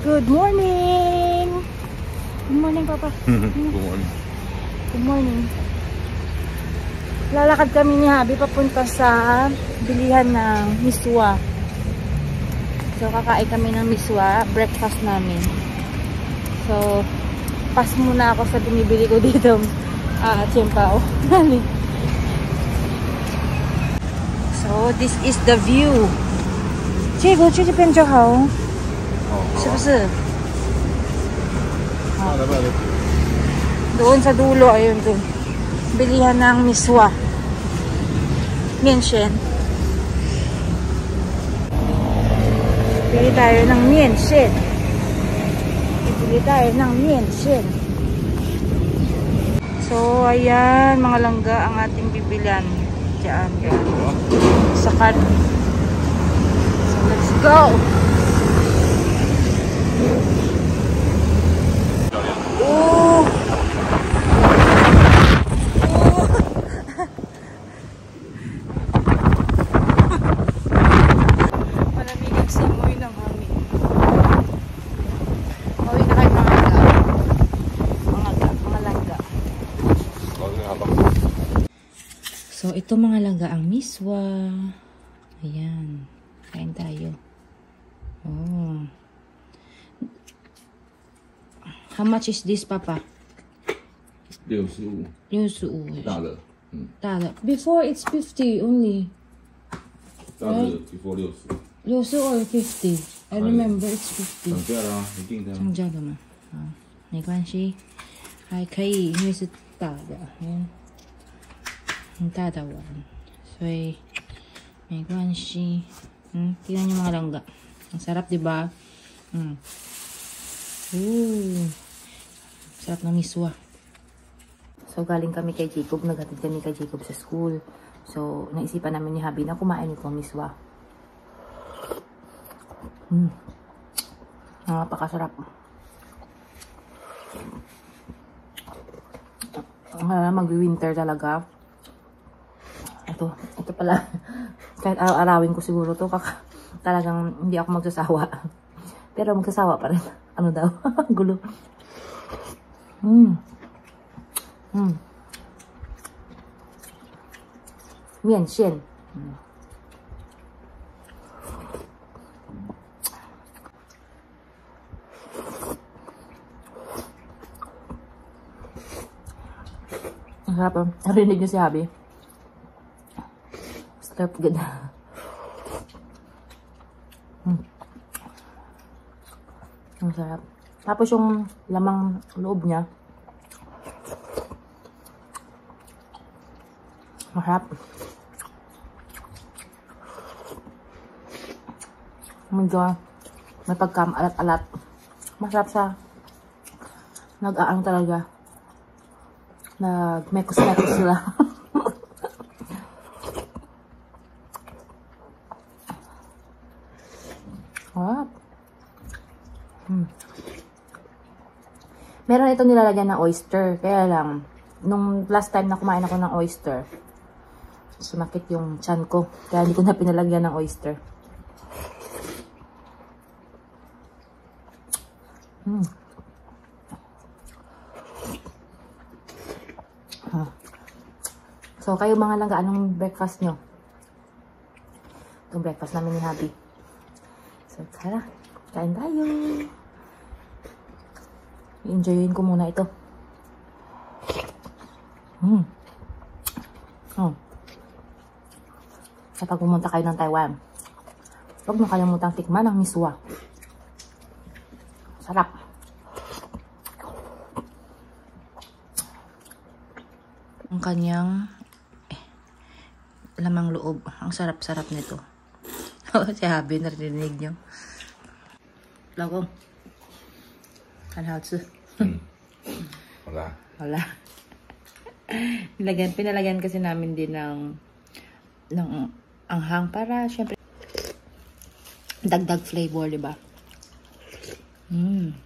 Good morning! Good morning, Papa. Good morning. Good morning. Lalakad kami ni Habi papunta sa bilihan ng miswa. So, kakain kami ng miswa. Breakfast namin. So, pass muna ako sa binibili ko dito. Tsiempao. So, this is the view. 这个去这边就好，是不是？ Doon sa dulo, ayun doon. Bilihan ng miswa. Mienshen. Bili tayo ng mienshen. Bili tayo ng mienshen. So, ayan, mga langga ang ating bibilihan. Diyan. Sa cart. So, let's go! Oh! Malamig ang simoy ng hangin. Pauwi na kayo mga langga. So, ito mga langga ang miswa. Ayan. Kain tayo. Oh. How much is this, Papa? 65. 65. 大的，大的. Before it's 50 only. 大的 before 60。60 or 50? I remember it's 50. 涨价啦，一定的。涨价的嘛，没关系，还可以，因为是大的，很大的碗，所以没关系。tingnan niyo mga langga. Ang sarap, diba? Sarap na miswa. So, galing kami kay Jacob. Naghatid kami kay Jacob sa school. So, naisipan namin ni Habi na kumain itong miswa. Napakasarap. Mag-winter talaga. Ito pala. Kahit araw-arawin ko siguro to, talagang hindi ako magsasawa. Pero magsasawa pa rin. Ano daw? Gulo. Mienshen. Ang sarap. Narinig niyo si Habi. Sarap ganda. Ang sarap. Tapos yung lamang loob niya, masarap. Medyo may pagkam-alat-alat. Masarap siya. Nag-aang talaga. Nag-mekos-mekos sila. Sarap. Meron itong nilalagyan ng oyster. Kaya lang, nung last time na kumain ako ng oyster, sumakit yung tiyan ko. Kaya hindi ko na pinalagyan ng oyster. So, kayo mga langga, anong breakfast nyo? Itong breakfast namin ni Habi. So, tara. Kain tayo. I-enjoyin ko muna ito. Kapag pumunta kayo ng Taiwan, huwag mo kalimutang tikman ang miswa. Sarap. Ang kanyang lamang loob. Ang sarap-sarap nito. Si Habi, narinig nyo. 老公，很好吃。好啦。好啦。Pinalagyan kasi namin din ng anghang para syempre dagdag flavor, di ba? Ang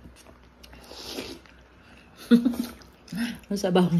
sabaw.